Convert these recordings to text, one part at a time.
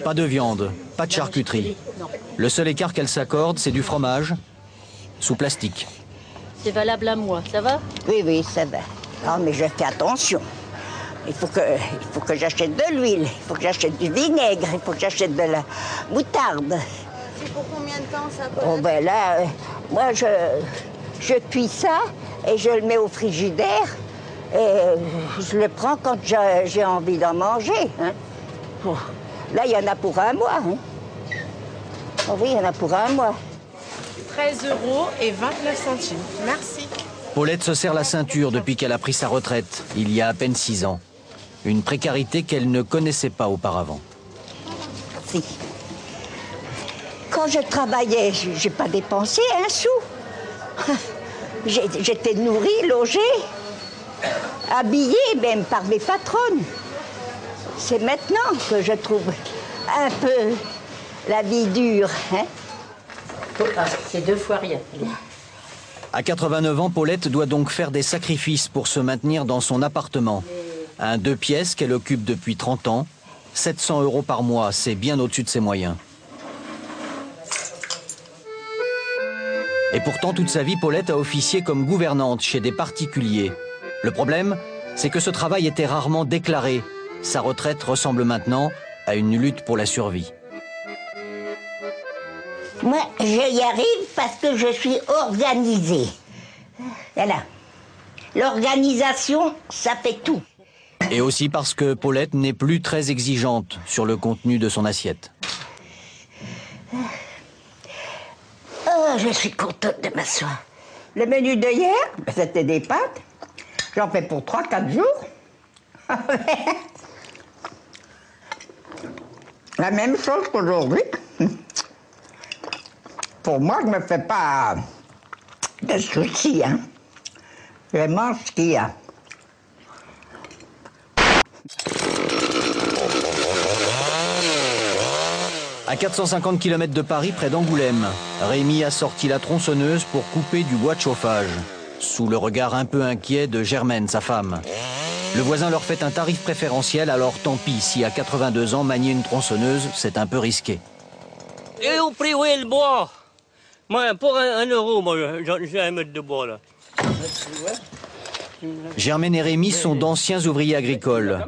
Pas de viande, pas de charcuterie. Le seul écart qu'elle s'accorde, c'est du fromage, sous plastique. C'est valable à moi, ça va? Oui, oui, ça va. Ah, mais je fais attention. Il faut que j'achète de l'huile, il faut que j'achète du vinaigre, il faut que j'achète de la moutarde. C'est pour combien de temps ça peut Oh, ben là, moi, je cuis ça et je le mets au frigidaire. Et je le prends quand j'ai envie d'en manger. Hein. Oh, là, il y en a pour un mois. Hein. Oh, oui, il y en a pour un mois. 13,29 €. Merci. Paulette se serre la ceinture depuis qu'elle a pris sa retraite, il y a à peine 6 ans. Une précarité qu'elle ne connaissait pas auparavant. Si. Quand je travaillais, j'ai pas dépensé un sou. J'étais nourrie, logée, habillée même par mes patronnes. C'est maintenant que je trouve un peu la vie dure. Hein? C'est 2 fois rien. À 89 ans, Paulette doit donc faire des sacrifices pour se maintenir dans son appartement. Un 2 pièces qu'elle occupe depuis 30 ans. 700 € par mois, c'est bien au-dessus de ses moyens. Et pourtant, toute sa vie, Paulette a officié comme gouvernante chez des particuliers. Le problème, c'est que ce travail était rarement déclaré. Sa retraite ressemble maintenant à une lutte pour la survie. Moi, je y arrive parce que je suis organisée. Voilà. L'organisation, ça fait tout. Et aussi parce que Paulette n'est plus très exigeante sur le contenu de son assiette. Oh, je suis contente de m'asseoir. Le menu de hier, c'était des pâtes. J'en fais pour 3-4 jours. La même chose qu'aujourd'hui. Pour moi, je ne me fais pas de soucis. Hein. Je mange ce qu'il y a. À 450 km de Paris, près d'Angoulême, Rémi a sorti la tronçonneuse pour couper du bois de chauffage, sous le regard un peu inquiet de Germaine, sa femme. Le voisin leur fait un tarif préférentiel, alors tant pis si à 82 ans, manier une tronçonneuse, c'est un peu risqué. Et au prix où est le bois? Moi, pour 1 €, moi, j'ai un mètre de bois, là. Germaine et Rémi sont d'anciens ouvriers agricoles.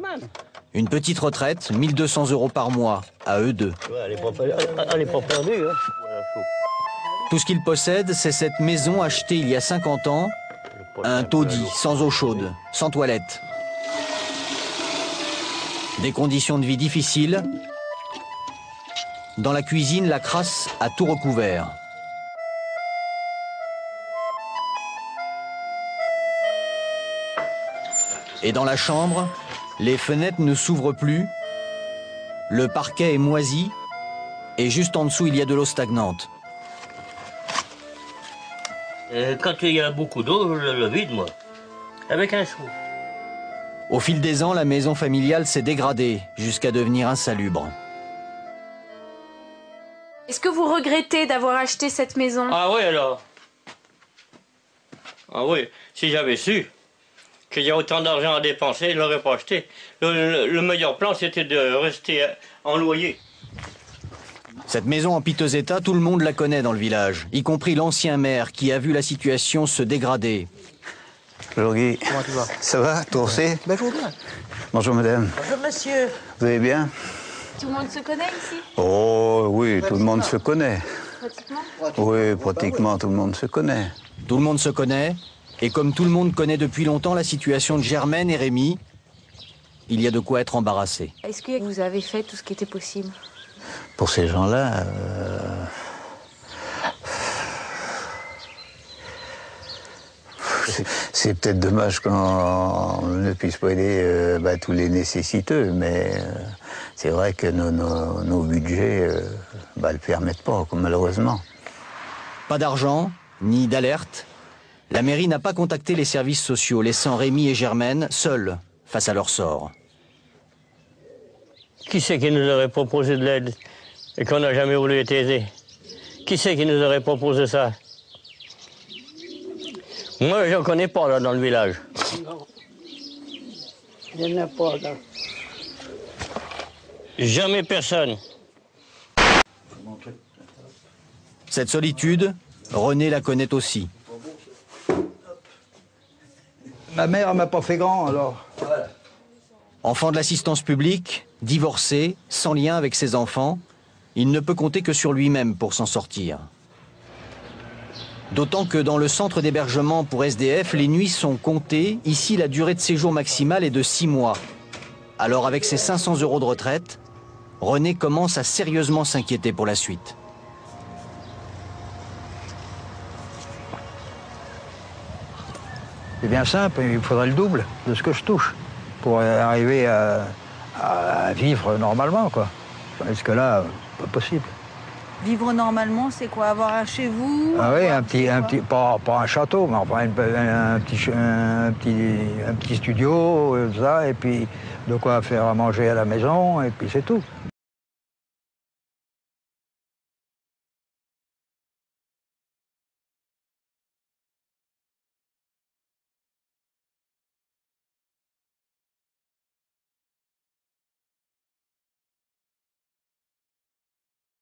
Une petite retraite, 1 200 € par mois, à eux deux. Elle n'est pas perdue, hein. Tout ce qu'ils possèdent, c'est cette maison achetée il y a 50 ans, un taudis, sans eau chaude, sans toilette. Des conditions de vie difficiles. Dans la cuisine, la crasse a tout recouvert. Et dans la chambre, les fenêtres ne s'ouvrent plus, le parquet est moisi, et juste en dessous, il y a de l'eau stagnante. Quand il y a beaucoup d'eau, je le vide, moi. Avec un seau. Au fil des ans, la maison familiale s'est dégradée jusqu'à devenir insalubre. Est-ce que vous regrettez d'avoir acheté cette maison? Ah oui, alors. Ah oui, si j'avais su qu'il y a autant d'argent à dépenser, je ne l'aurais pas acheté. Le meilleur plan, c'était de rester en loyer. Cette maison en piteux état, tout le monde la connaît dans le village, y compris l'ancien maire qui a vu la situation se dégrader. Bonjour Guy. Comment tu vas? Ça va, toi aussi? Ben, je vais bien. Bonjour madame. Bonjour monsieur. Vous allez bien? Tout le monde se connaît ici? Oh oui, tout le monde se connaît. Pratiquement? Oui, pratiquement tout le monde se connaît. Tout le monde se connaît, et comme tout le monde connaît depuis longtemps la situation de Germaine et Rémi, il y a de quoi être embarrassé. Est-ce que vous avez fait tout ce qui était possible? Pour ces gens-là, c'est peut-être dommage qu'on ne puisse pas aider tous les nécessiteux, mais c'est vrai que nos budgets ne le permettent pas, malheureusement. Pas d'argent, ni d'alerte. La mairie n'a pas contacté les services sociaux, laissant Rémi et Germaine seuls face à leur sort. Qui c'est qui nous aurait proposé de l'aide et qu'on n'a jamais voulu être aidé? Qui c'est qui nous aurait proposé ça? Moi, je ne connais pas là dans le village. Non. Il n'y en a pas là. Jamais personne. Cette solitude, René la connaît aussi. Ma mère m'a pas fait grand, alors. Enfant de l'assistance publique, divorcé, sans lien avec ses enfants, il ne peut compter que sur lui-même pour s'en sortir. D'autant que dans le centre d'hébergement pour SDF, les nuits sont comptées. Ici, la durée de séjour maximale est de 6 mois. Alors avec ses 500 € de retraite, René commence à sérieusement s'inquiéter pour la suite. C'est bien simple, il faudrait le double de ce que je touche pour arriver à vivre normalement, quoi. Parce que là, pas possible. Vivre normalement, c'est quoi? Avoir un chez vous? Ah oui, pas un château, mais enfin un petit studio, ça, et puis de quoi faire à manger à la maison, et puis c'est tout.